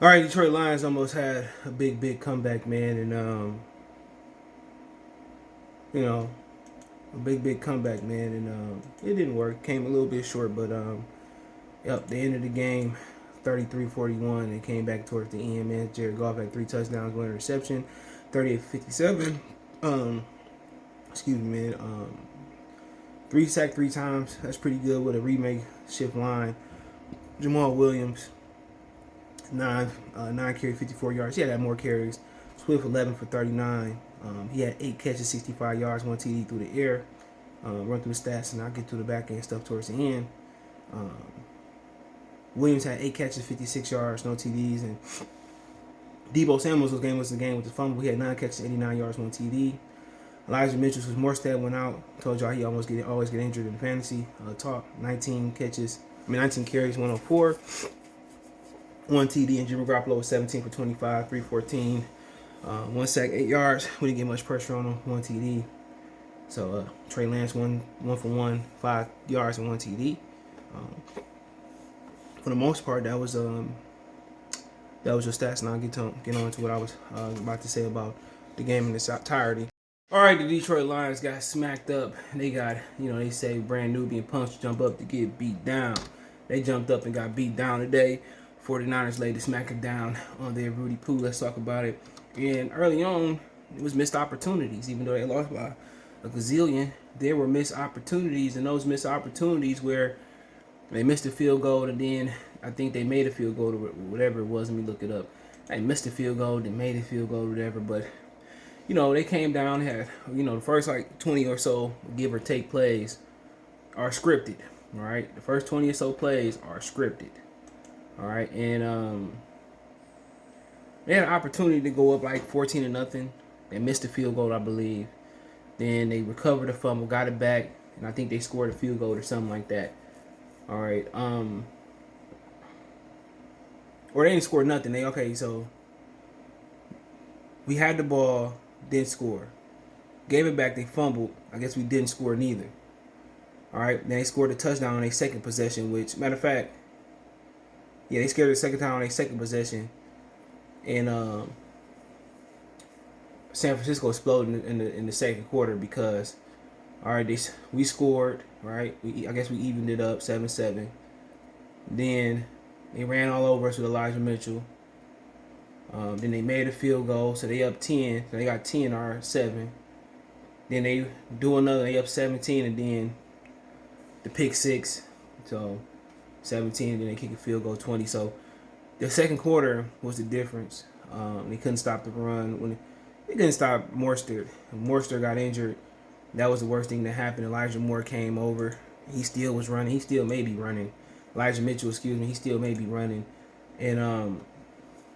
All right, Detroit Lions almost had a big comeback, man, and you know, a big comeback, man, and it didn't work. Came a little bit short, but yep, they ended the game 33-41. They came back towards the end, man. Jared Goff had 3 touchdowns, 1 interception, 38-57. Um, excuse me, man. 3 sacked 3 times. That's pretty good with a remake shift line. Jamal Williams, nine carry, 54 yards. He had more carries. Swift 11 for 39. He had 8 catches, 65 yards, 1 TD through the air. Run through the stats, and I'll get to the back end stuff towards the end. Um, Williams had 8 catches, 56 yards, no TDs, and Debo Samuels was the game with the fumble. He had 9 catches, 89 yards, 1 TD. Elijah Mitchell's Morstead went out. Told y'all he always get injured in fantasy talk. 19 carries, 104. 1 TD, and Jimmy Garoppolo was 17 for 25, 314, 1 sack, 8 yards. We didn't get much pressure on him, 1 TD. So Trey Lance one for one, 5 yards and 1 TD. For the most part, that was your stats, and I'll get on to what I was about to say about the game in its entirety. All right, the Detroit Lions got smacked up. They got, they say brand new being punched jump up to get beat down. They jumped up and got beat down today. 49ers laid the smacker down on their Rudy Poo. Let's talk about it. And early on, it was missed opportunities. Even though they lost by a gazillion, there were missed opportunities, and those missed opportunities where they missed a field goal, and then I think they made a field goal, or whatever it was. Let me look it up. They missed a field goal, they made a field goal, whatever, but they came down, had, the first like 20 or so give or take plays are scripted. All right. The first 20 or so plays are scripted. All right. And they had an opportunity to go up like 14-0. They missed the field goal, I believe. Then they recovered the fumble, got it back, and I think they scored a field goal or something like that. All right. Or they didn't score nothing. So we had the ball, didn't score. Gave it back, they fumbled. I guess we didn't score neither. All right, then they scored a touchdown on their second possession, which, matter of fact, yeah, they scored the second time on their second possession. And San Francisco exploded in the second quarter because, all right, we scored, right? I guess we evened it up 7-7. Then they ran all over us with Elijah Mitchell. Then they made a field goal, so they up 10. So they got 10 or 7. Then they do another, they up 17, and then the pick six. So 17, and then they kick a field goal 20. So the second quarter was the difference. They couldn't stop the run. They couldn't stop Morstead. Morstead got injured. That was the worst thing that happened. Elijah Moore came over. He still was running. He still may be running. Elijah Mitchell, excuse me, he still may be running. And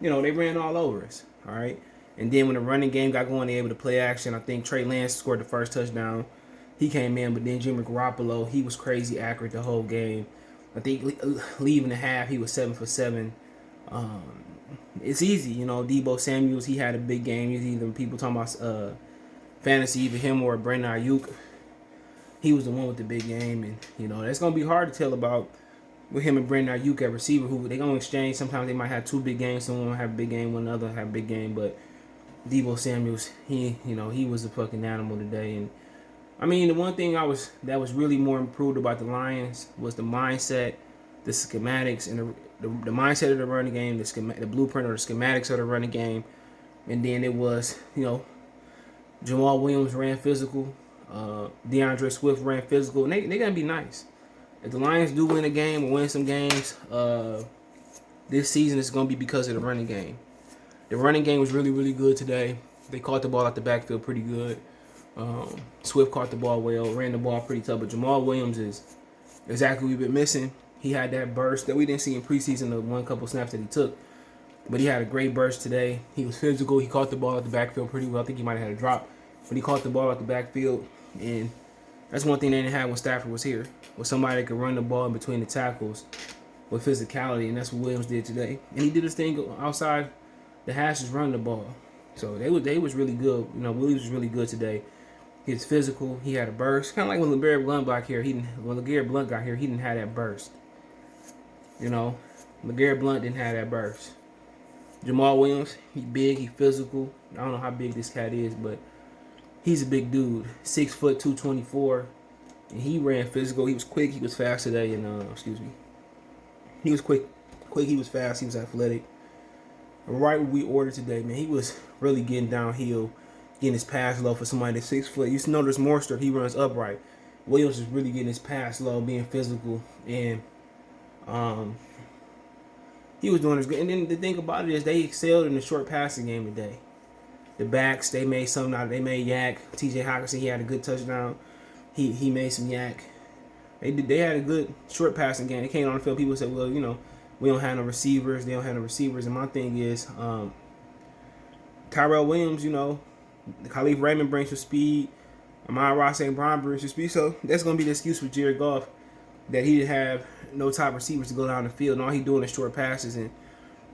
they ran all over us. All right. And then when the running game got going, they were able to play action. I think Trey Lance scored the first touchdown. He came in, but then Jimmy Garoppolo, he was crazy accurate the whole game. I think leaving the half, he was 7 for 7. It's easy, Debo Samuels, he had a big game. He's either people talking about fantasy, either him or Brandon Ayuk. He was the one with the big game, and that's gonna be hard to tell about with him and Brandon Ayuk at receiver, who they gonna exchange. Sometimes they might have two big games. Someone will have a big game, one another have a big game. But Debo Samuels, he was a fucking animal today. And I mean, the one thing that was really more improved about the Lions was the mindset, the schematics, and the mindset of the running game, the blueprint or the schematics of the running game. And then it was, Jamal Williams ran physical, DeAndre Swift ran physical, and they gotta be nice. If the Lions do win a game or win some games, this season is gonna be because of the running game. The running game was really, really good today. They caught the ball out the backfield pretty good. Swift caught the ball well, ran the ball pretty tough, but Jamal Williams is exactly what we've been missing. He had that burst that we didn't see in preseason, the one couple snaps that he took, but he had a great burst today. He was physical. He caught the ball at the backfield pretty well. I think he might have had a drop, but he caught the ball at the backfield, and that's one thing they didn't have when Stafford was here, was somebody that could run the ball in between the tackles with physicality, and that's what Williams did today. And he did his thing outside the hashes running the ball. So they was really good. Williams was really good today. He was physical. He had a burst, kind of like when LeGarrette Blunt got here. When LeGarrette Blunt got here, he didn't have that burst. LeGarrette Blunt didn't have that burst. Jamal Williams, he big, he physical. I don't know how big this cat is, but he's a big dude. 6', 224. And he ran physical. He was quick. He was fast today. And excuse me. He was quick. He was fast. He was athletic. Right what we ordered today, man. He was really getting downhill, getting his pass low for somebody that's 6'. You used to notice Morster, he runs upright. Williams is really getting his pass low, being physical, and he was doing his good. And then the thing about it is they excelled in the short passing game today. The backs, they made something out of it. They made yak. TJ Hawkinson, he had a good touchdown. He made some yak. They had a good short passing game. They came on the field. People said, well, we don't have no receivers. They don't have no receivers. And my thing is, Tyrell Williams, Khalif Raymond brings some speed. Amon-Ra St. Brown brings some speed. So that's going to be the excuse for Jared Goff that he didn't have no top receivers to go down the field. And all he doing is short passes. And,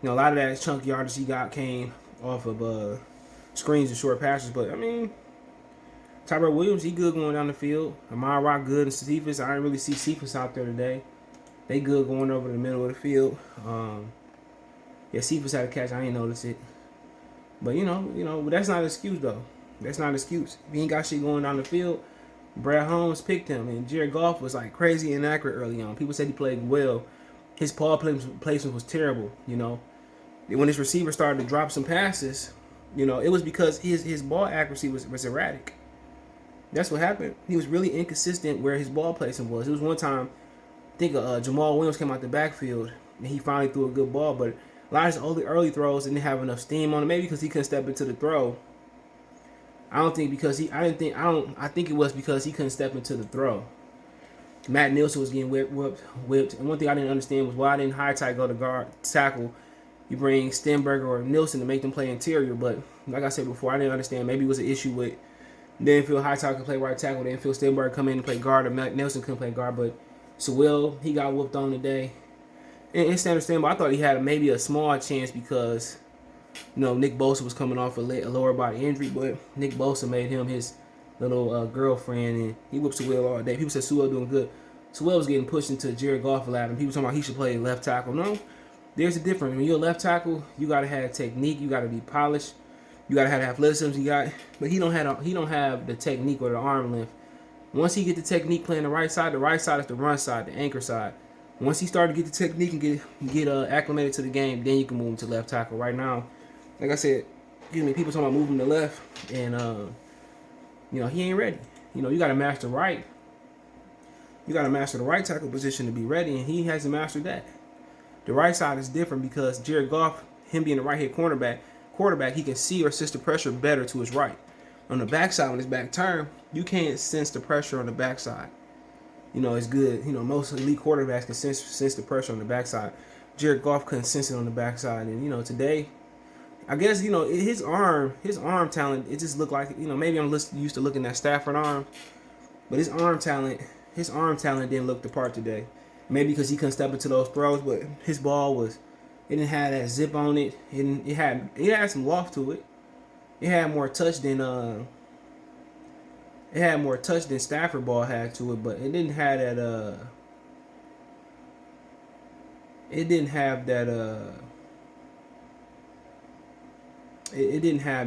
a lot of that chunk yardage he got came off of screens and short passes. But, Tyrell Williams, he good going down the field. Amon-Ra good. And Cephas, I didn't really see Cephas out there today. They good going over the middle of the field. Cephas had a catch. I ain't notice it. But, but that's not an excuse, though. That's not an excuse. If he ain't got shit going down the field, Brad Holmes picked him. And Jared Goff was, crazy inaccurate early on. People said he played well. His ball placement was terrible, When his receiver started to drop some passes, it was because his ball accuracy was erratic. That's what happened. He was really inconsistent where his ball placement was. It was one time, I think Jamal Williams came out the backfield, and he finally threw a good ball, but a lot of his early throws didn't have enough steam on it. Maybe because he couldn't step into the throw. I think it was because he couldn't step into the throw. Matt Nielsen was getting whipped. And one thing I didn't understand was why didn't Hightight go to guard tackle? You bring Stenberger or Nielsen to make them play interior, but like I said before, I didn't understand. Maybe it was an issue with they didn't feel Hightight could play right tackle. They didn't feel Stenberger come in and play guard, or Matt Nielsen couldn't play guard. But Sewell, he got whooped on today. And it's understandable. I thought he had maybe a small chance because Nick Bosa was coming off a lower body injury, but Nick Bosa made him his little girlfriend, and he whooped Sewell all day. People said Sewell doing good. Sewell was getting pushed into Jared Goff a lot, and people talking about he should play left tackle. No, there's a difference. When you're a left tackle, you gotta have technique. You gotta be polished. You gotta have athleticism. But he don't have the technique or the arm length. Once he get the technique playing the right side is the run side, the anchor side. Once he started to get the technique and get acclimated to the game, then you can move him to left tackle. Right now, like I said, people talking about moving to left, and he ain't ready. You got to master right. You got to master the right tackle position to be ready, and he hasn't mastered that. The right side is different because Jared Goff, him being the right-hand quarterback, he can see or sense the pressure better to his right. On the backside, when his back turn, you can't sense the pressure on the backside. It's good. Most elite quarterbacks can sense the pressure on the backside. Jared Goff couldn't sense it on the backside, and today, I guess his arm talent. It just looked like maybe I'm used to looking at Stafford arm, but his arm talent didn't look the part today. Maybe because he couldn't step into those throws, but his ball it didn't have that zip on it. It had some loft to it. It had more touch than Stafford ball had to it, but it didn't have that it didn't have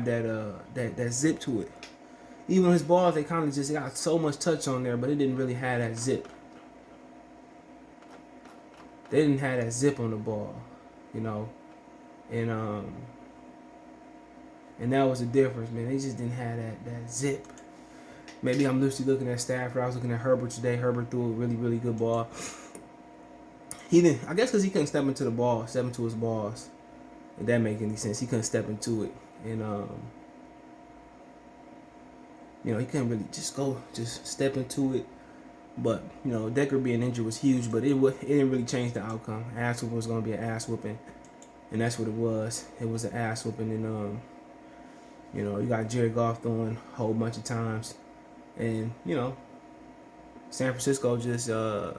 that zip to it. Even his balls, they kind of just got so much touch on there, but it didn't really have that zip. They didn't have that zip on the ball, and that was the difference, man. They just didn't have that zip. Maybe I'm loosely looking at Stafford. I was looking at Herbert today. Herbert threw a really, really good ball. He didn't. I guess because he couldn't step into his balls. If that make any sense, he couldn't step into it, and he couldn't really just step into it. But Decker being injured was huge, but it didn't really change the outcome. Ass whooping was going to be an ass whooping, and that's what it was. It was an ass whooping, and you got Jared Goff throwing a whole bunch of times. And, San Francisco just, doing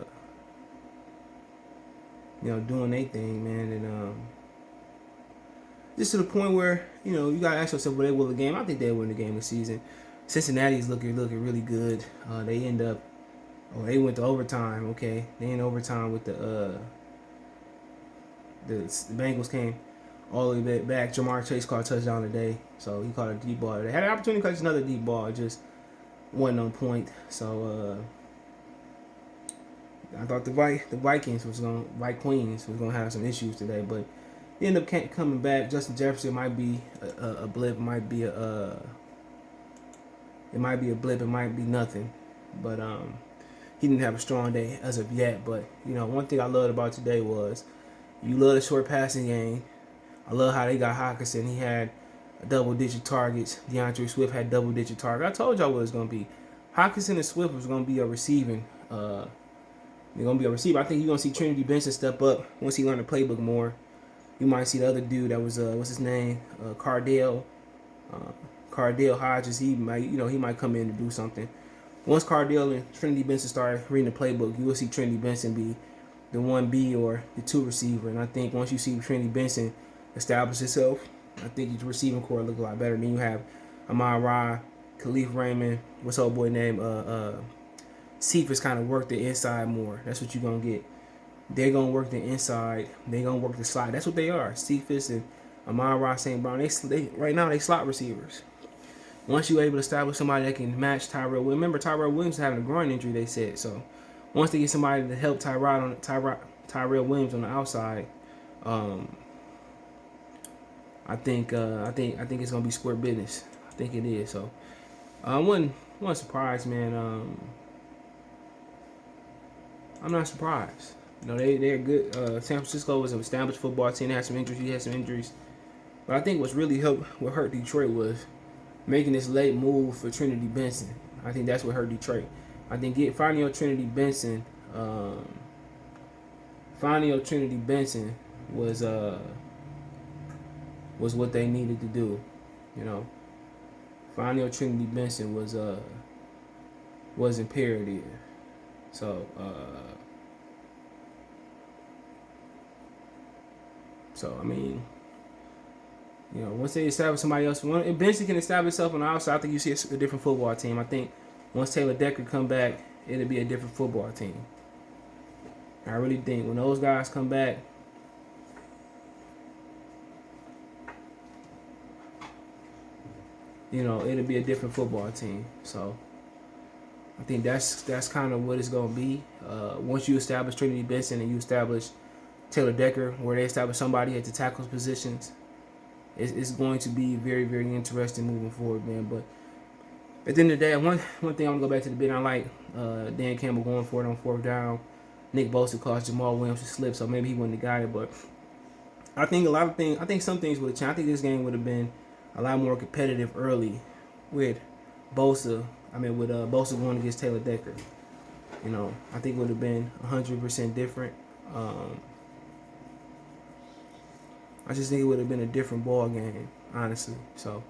their thing, man. And just to the point where, you got to ask yourself, will they win the game? I think they'll win the game this season. Cincinnati's looking really good. They went to overtime, okay. They in overtime with the Bengals came all the way back. Jamar Chase caught a touchdown today, so he caught a deep ball. They had an opportunity to catch another deep ball, it just wasn't on point. So I thought the Vikings was gonna have some issues today, but he ended up coming back. Justin Jefferson might be a blip, it might be a blip, it might be nothing, but he didn't have a strong day as of yet. But one thing I loved about today was you love the short passing game. I love how they got Hawkinson. He had double-digit targets. DeAndre Swift had double-digit targets. I told y'all what it was going to be. Hawkinson and Swift was going to be a receiving. They're going to be a receiver. I think you're going to see Trinity Benson step up once he learned the playbook more. You might see the other dude that was, what's his name? Cardale Hodges. He might come in to do something. Once Cardale and Trinity Benson start reading the playbook, you will see Trinity Benson be the 1B or the 2 receiver. And I think once you see Trinity Benson establish himself, I think his receiving core look a lot better. Then you have Amon-Ra, Khalif Raymond, what's old boy name? Cephas kind of work the inside more. That's what you're going to get. They're going to work the inside. They're going to work the slot. That's what they are. Cephas and Amon-Ra St. Brown, they right now they slot receivers. Once you're able to establish somebody that can match Tyrell Williams, remember Tyrell Williams having a groin injury, they said. So once they get somebody to help Tyrell Williams on the outside, I think it's gonna be square business. I think it is. So I wasn't surprised, man. I'm not surprised. They're good. San Francisco was an established football team. They had some injuries. He had some injuries, but I think what hurt Detroit was making this late move for Trinity Benson. I think that's what hurt Detroit. I think finding your Trinity Benson was what they needed to do. Finding your Trinity Benson was imperative. So I mean, once they establish somebody else, if Benson can establish himself on the outside, I think you see a different football team. I think once Taylor Decker come back, it'll be a different football team. I really think when those guys come back, it'll be a different football team. So I think that's kind of what it's going to be. Once you establish Trinity Benson and you establish Taylor Decker, where they establish somebody at the tackles positions, it's going to be very, very interesting moving forward, man. But at the end of the day, one thing I want to go back to the bit. I like Dan Campbell going for it on 4th down. Nick Bosa caused Jamal Williams to slip, so maybe he wouldn't have got it. But I think some things would have changed. I think this game would have been a lot more competitive early with Bosa. With Bosa going against Taylor Decker. I think it would have been 100% different. I just think it would have been a different ball game, honestly. So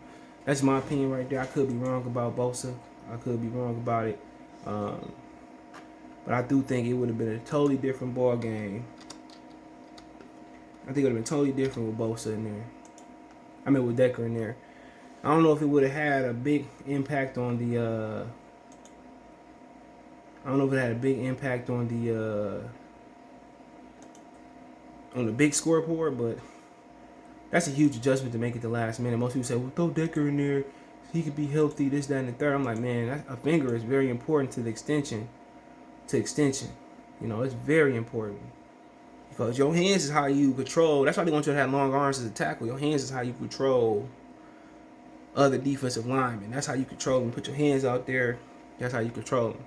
that's my opinion right there. I could be wrong about Bosa. I could be wrong about it. But I do think it would have been a totally different ball game. I think it would have been totally different with Bosa in there. With Decker in there. I don't know if it would have had a big impact on the. On the big scoreboard, but that's a huge adjustment to make at the last minute. Most people say, "Well, throw Decker in there. He could be healthy. This, that, and the third." I'm like, man, a finger is very important to the extension. It's very important because your hands is how you control. That's why they want you to have long arms as a tackle. Your hands is how you control other defensive linemen. That's how you control them. Put your hands out there. That's how you control them.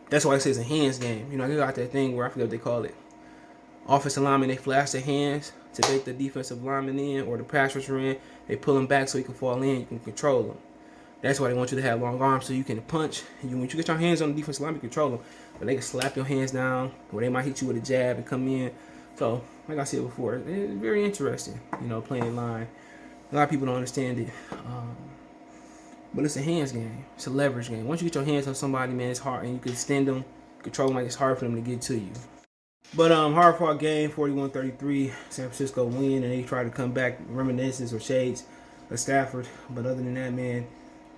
That's why it says a hands game. They got that thing where I forget what they call it. Offensive linemen, they flash their hands to take the defensive lineman in or the pass rusher in. They pull them back so you can fall in. You can control them. That's why they want you to have long arms so you can punch. When you get your hands on the defensive line, you control them. But they can slap your hands down, or they might hit you with a jab and come in. So, like I said before, it's very interesting, playing line. A lot of people don't understand it. But it's a hands game. It's a leverage game. Once you get your hands on somebody, man, it's hard. And you can extend them, control them, like it's hard for them to get to you. But hard-fought game, 41-33. San Francisco win, and they try to come back, reminiscences or shades of Stafford. But other than that, man,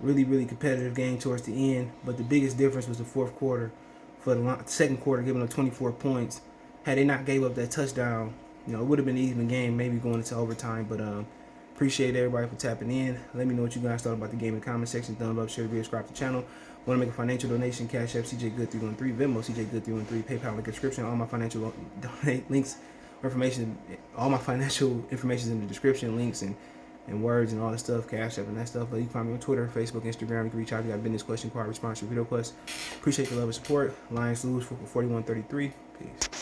really, really competitive game towards the end. But the biggest difference was the fourth quarter. For the second quarter, giving up 24 points. Had they not gave up that touchdown, You know, it would have been an even game, maybe going into overtime. But appreciate everybody for tapping in. Let me know what you guys thought about the game in the comment section. Thumbs up, share the video, subscribe to the channel. Want to make a financial donation? Cash App CJ Good 313, Venmo CJ Good 313, PayPal link description. All my financial donate links, information, all my financial information is in the description, links and words and all that stuff, Cash App and that stuff. But you can find me on Twitter, Facebook, Instagram. You can reach out if you got a business question, card response, or video request. Appreciate the love and support. Lions lose for 41-33. Peace.